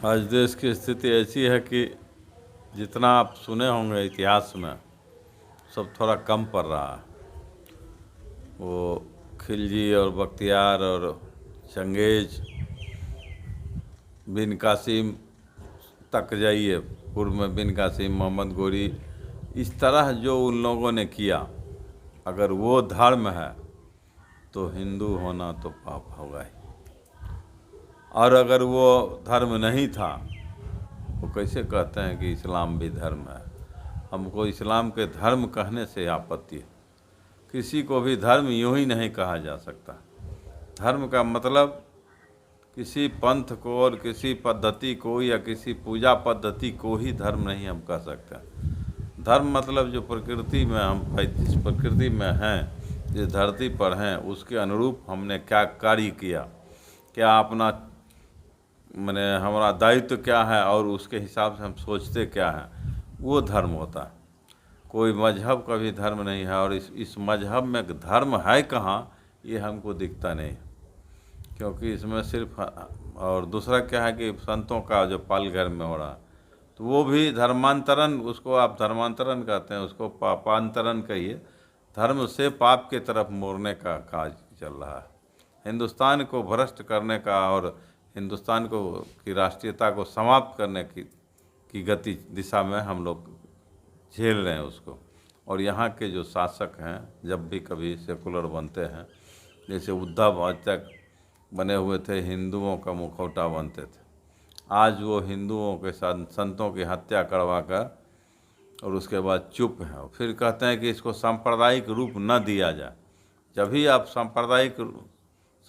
आज देश की स्थिति ऐसी है कि जितना आप सुने होंगे इतिहास में, सब थोड़ा कम पड़ रहा है। वो खिलजी और बख्तियार और चंगेज बिन कासिम तक जाइए, पूर्व में बिन कासिम, मोहम्मद गोरी, इस तरह जो उन लोगों ने किया, अगर वो धर्म है तो हिंदू होना तो पाप होगा ही। और अगर वो धर्म नहीं था, वो कैसे कहते हैं कि इस्लाम भी धर्म है? हमको इस्लाम के धर्म कहने से आपत्ति है। किसी को भी धर्म यूँ ही नहीं कहा जा सकता। धर्म का मतलब किसी पंथ को और किसी पद्धति को या किसी पूजा पद्धति को ही धर्म नहीं हम कह सकते। धर्म मतलब जो प्रकृति में हम जिस प्रकृति में हैं, जिस धरती पर हैं, उसके अनुरूप हमने क्या कार्य किया, क्या अपना मैंने हमारा दायित्व क्या है और उसके हिसाब से हम सोचते क्या हैं, वो धर्म होता है। कोई मजहब का भी धर्म नहीं है, और इस मजहब में धर्म है कहाँ, ये हमको दिखता नहीं, क्योंकि इसमें सिर्फ। और दूसरा क्या है कि संतों का जो पालघर में हो रहा, तो वो भी धर्मांतरण, उसको आप धर्मांतरण कहते हैं, उसको पापांतरण कहिए। धर्म से पाप के तरफ मोड़ने का काज चल रहा है। हिंदुस्तान को भ्रष्ट करने का और हिंदुस्तान को की राष्ट्रीयता को समाप्त करने की गति दिशा में हम लोग झेल रहे हैं उसको। और यहाँ के जो शासक हैं, जब भी कभी सेकुलर बनते हैं, जैसे उद्धव आज तक बने हुए थे, हिंदुओं का मुखौटा बनते थे, आज वो हिंदुओं के साथ संतों की हत्या करवा कर और उसके बाद चुप है। फिर कहते हैं कि इसको सांप्रदायिक रूप न दिया जाए। जब भी आप सांप्रदायिक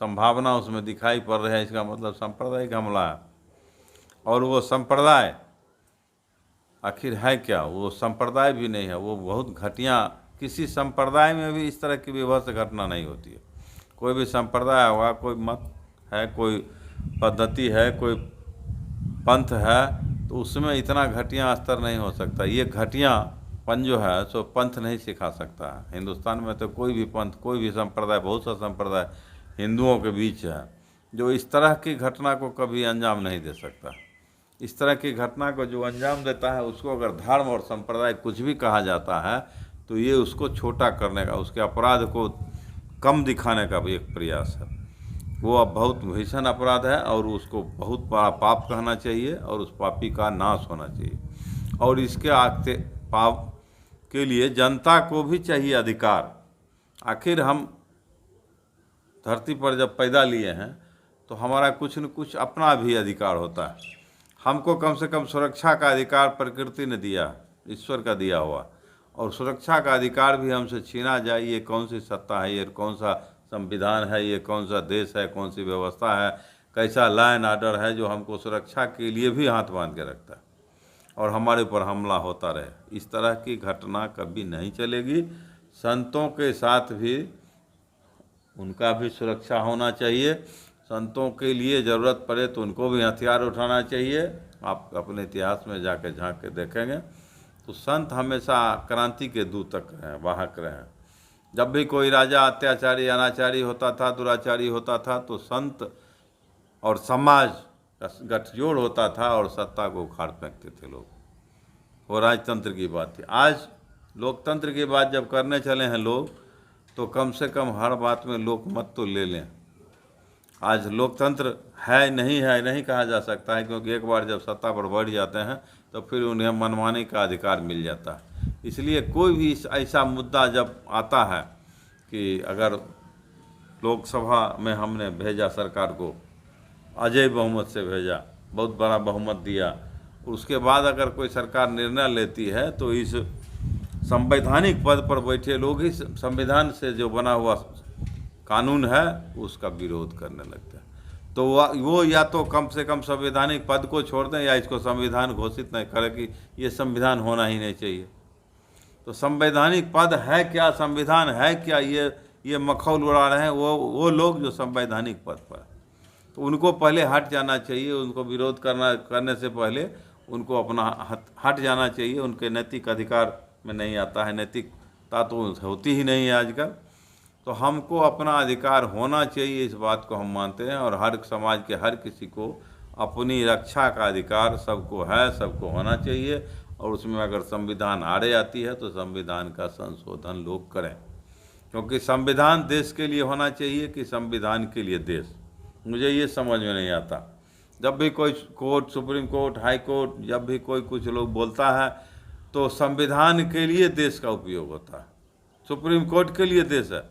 संभावना उसमें दिखाई पड़ रही है, इसका मतलब सांप्रदायिक हमला है। और वो संप्रदाय आखिर है क्या? वो संप्रदाय भी नहीं है, वो बहुत घटिया। किसी संप्रदाय में भी इस तरह की विभत्स घटना नहीं होती है। कोई भी संप्रदाय होगा, कोई मत है, कोई पद्धति है, कोई पंथ है, तो उसमें इतना घटिया स्तर नहीं हो सकता। ये घटियापन जो है सो पंथ नहीं सिखा सकता है। हिंदुस्तान में तो कोई भी पंथ, कोई भी संप्रदाय, बहुत सा संप्रदाय हिंदुओं के बीच है जो इस तरह की घटना को कभी अंजाम नहीं दे सकता। इस तरह की घटना को जो अंजाम देता है, उसको अगर धर्म और संप्रदाय कुछ भी कहा जाता है, तो ये उसको छोटा करने का, उसके अपराध को कम दिखाने का भी एक प्रयास है। वो अब बहुत भीषण अपराध है और उसको बहुत बड़ा पाप कहना चाहिए और उस पापी का नाश होना चाहिए। और इसके आगे पाप के लिए जनता को भी चाहिए अधिकार। आखिर हम धरती पर जब पैदा लिए हैं, तो हमारा कुछ न कुछ अपना भी अधिकार होता है। हमको कम से कम सुरक्षा का अधिकार प्रकृति ने दिया, ईश्वर का दिया हुआ। और सुरक्षा का अधिकार भी हमसे छीना जाए, ये कौन सी सत्ता है, ये कौन सा संविधान है, ये कौन सा देश है, कौन सी व्यवस्था है, कैसा लॉ एंड ऑर्डर है जो हमको सुरक्षा के लिए भी हाथ बांध के रखता है और हमारे ऊपर हमला होता रहे? इस तरह की घटना कभी नहीं चलेगी। संतों के साथ भी उनका भी सुरक्षा होना चाहिए। संतों के लिए ज़रूरत पड़े तो उनको भी हथियार उठाना चाहिए। आप अपने इतिहास में जाकर झांक के देखेंगे तो संत हमेशा क्रांति के दूतक रहे, वाहक रहे। जब भी कोई राजा अत्याचारी, अनाचारी होता था, दुराचारी होता था, तो संत और समाज का गठजोड़ होता था और सत्ता को उखाड़ फेंकते थे लोग। वो राजतंत्र की बात थी। आज लोकतंत्र की बात जब करने चले हैं लोग, तो कम से कम हर बात में लोकमत तो ले लें। आज लोकतंत्र है नहीं कहा जा सकता है, क्योंकि एक बार जब सत्ता पर बैठ जाते हैं तो फिर उन्हें मनमाने का अधिकार मिल जाता है। इसलिए कोई भी ऐसा मुद्दा जब आता है कि अगर लोकसभा में हमने भेजा सरकार को, अजय बहुमत से भेजा, बहुत बड़ा बहुमत दिया, उसके बाद अगर कोई सरकार निर्णय लेती है तो इस संवैधानिक पद पर बैठे लोग ही संविधान से जो बना हुआ कानून है उसका विरोध करने लगते हैं। तो वो या तो कम से कम संवैधानिक पद को छोड़ दें या इसको संविधान घोषित नहीं करें कि ये संविधान होना ही नहीं चाहिए। तो संवैधानिक पद है क्या, संविधान है क्या, ये मखौल उड़ा रहे हैं वो लोग जो संवैधानिक पद पर, तो उनको पहले हट जाना चाहिए। उनको विरोध करने से पहले उनको अपना हट जाना चाहिए। उनके नैतिक अधिकार में नहीं आता है, नैतिकता तो होती ही नहीं है आजकल। तो हमको अपना अधिकार होना चाहिए, इस बात को हम मानते हैं। और हर समाज के हर किसी को अपनी रक्षा का अधिकार सबको है, सबको होना चाहिए। और उसमें अगर संविधान आड़े आती है तो संविधान का संशोधन लोग करें, क्योंकि संविधान देश के लिए होना चाहिए कि संविधान के लिए देश, मुझे ये समझ में नहीं आता। जब भी कोई court, supreme court, high court, जब भी कोई कुछ लोग बोलता है तो संविधान के लिए देश का उपयोग होता है। सुप्रीम कोर्ट के लिए देश है,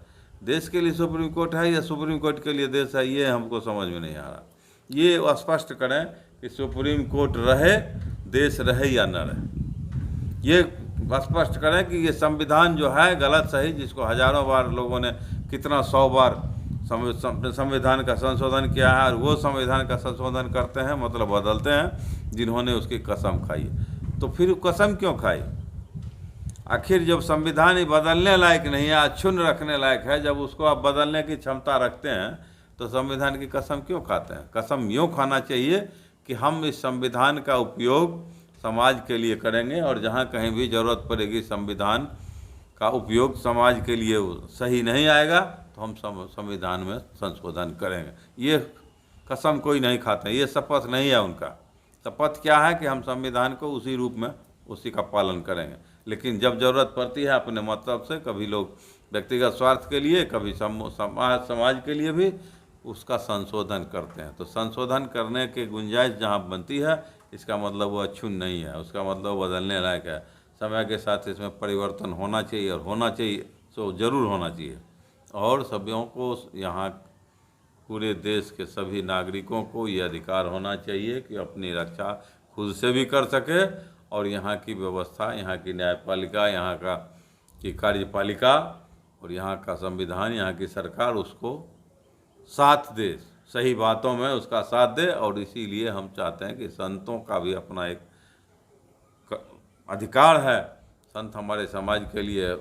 देश के लिए सुप्रीम कोर्ट है या सुप्रीम कोर्ट के लिए देश है, ये हमको समझ में नहीं आ रहा। ये स्पष्ट करें कि सुप्रीम कोर्ट रहे, देश रहे या न रहे। ये स्पष्ट करें कि ये संविधान जो है गलत सही, जिसको हजारों बार लोगों ने, कितना 100 बार संविधान का संशोधन किया है, और वो संविधान का संशोधन करते हैं मतलब बदलते हैं जिन्होंने उसकी कसम खाई। तो फिर कसम क्यों खाई? आखिर जब संविधान ही बदलने लायक नहीं है, अक्षुण्ण रखने लायक है, जब उसको आप बदलने की क्षमता रखते हैं तो संविधान की कसम क्यों खाते हैं? कसम यूँ खाना चाहिए कि हम इस संविधान का उपयोग समाज के लिए करेंगे, और जहाँ कहीं भी ज़रूरत पड़ेगी संविधान का उपयोग समाज के लिए सही नहीं आएगा तो हम संविधान में संशोधन करेंगे। ये कसम कोई नहीं खाते, ये शपथ नहीं है उनका। शपथ क्या है कि हम संविधान को उसी रूप में उसी का पालन करेंगे। लेकिन जब ज़रूरत पड़ती है अपने मतलब से, कभी लोग व्यक्तिगत स्वार्थ के लिए, कभी समाज के लिए भी उसका संशोधन करते हैं। तो संशोधन करने की गुंजाइश जहाँ बनती है, इसका मतलब वो अक्षुण्ण नहीं है, उसका मतलब बदलने लायक है। समय के साथ इसमें परिवर्तन होना चाहिए, और होना चाहिए तो ज़रूर होना चाहिए। और सभी को, यहाँ पूरे देश के सभी नागरिकों को ये अधिकार होना चाहिए कि अपनी रक्षा खुद से भी कर सके, और यहाँ की व्यवस्था, यहाँ की न्यायपालिका, यहाँ का की कार्यपालिका और यहाँ का संविधान, यहाँ की सरकार उसको साथ दे, सही बातों में उसका साथ दे। और इसीलिए हम चाहते हैं कि संतों का भी अपना एक अधिकार है। संत हमारे समाज के लिए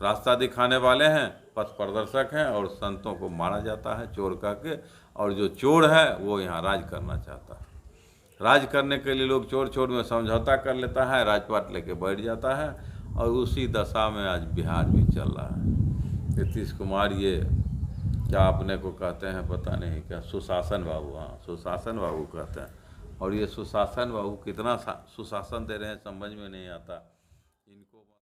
रास्ता दिखाने वाले हैं, पथ प्रदर्शक हैं, और संतों को मारा जाता है चोर कह के। और जो चोर है वो यहाँ राज करना चाहता है। राज करने के लिए लोग चोर चोर में समझौता कर लेता है, राजपाट लेके बैठ जाता है, और उसी दशा में आज बिहार भी चल रहा है। नीतीश कुमार ये क्या अपने को कहते हैं पता नहीं क्या, सुशासन बाबू, हाँ सुशासन बाबू कहते हैं। और ये सुशासन बाबू कितना सुशासन दे रहे हैं समझ में नहीं आता।